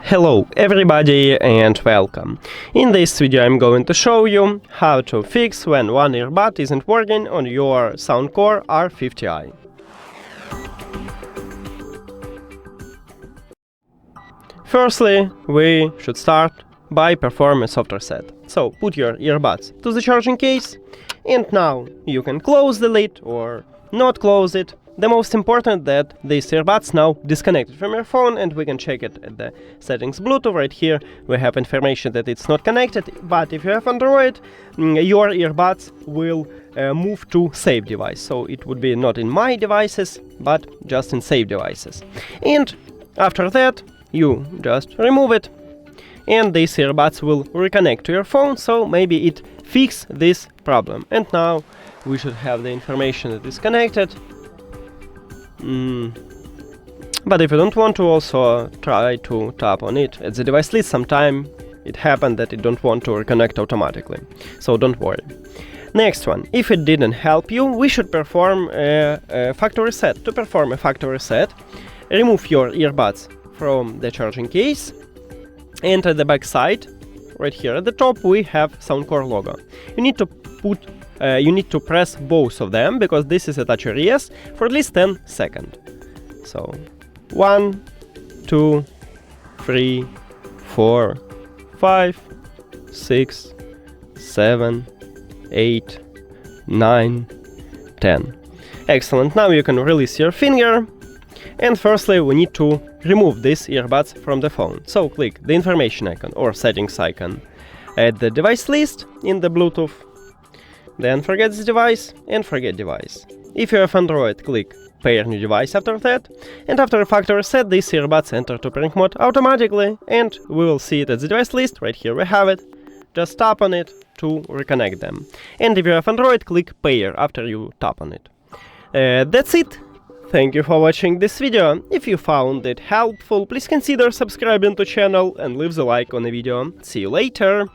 Hello everybody and welcome. In this video I'm going to show you how to fix when one earbud isn't working on your SOUNDCORE R50i. Firstly, we should start by performing a soft reset. So put your earbuds to the charging case, and now you can close the lid or not close it. The most important that these earbuds now disconnected from your phone, and we can check it at the settings Bluetooth. Right here we have information that it's not connected, but if you have Android, your earbuds will move to save device. So it would be not in my devices, but just in save devices. And after that, you just remove it, and these earbuds will reconnect to your phone, so maybe it fixes this problem. And now we should have the information that is connected. But if you don't want to, also try to tap on it at the device list. Sometime it happened that it don't want to reconnect automatically, so don't worry. Next one, if it didn't help you, we should perform a factory reset. To perform a factory reset, remove your earbuds from the charging case, and at the back side, right here at the top, we have SOUNDCORE logo. You need to press both of them, because this is a touch RES, for at least 10 seconds. So 1, 2, 3, 4, 5, 6, 7, 8, 9, 10. Excellent. Now you can release your finger. And firstly, we need to remove these earbuds from the phone. So click the information icon or settings icon at the device list in the Bluetooth. Then forget this device and forget device. If you have Android, click pair new device after that, and after a factory reset, these earbuds enter to pairing mode automatically, and we will see it at the device list. Right here we have it. Just tap on it to reconnect them. And if you have Android, click pair after you tap on it. That's it. Thank you for watching this video. If you found it helpful, please consider subscribing to the channel and leave the like on the video. See you later!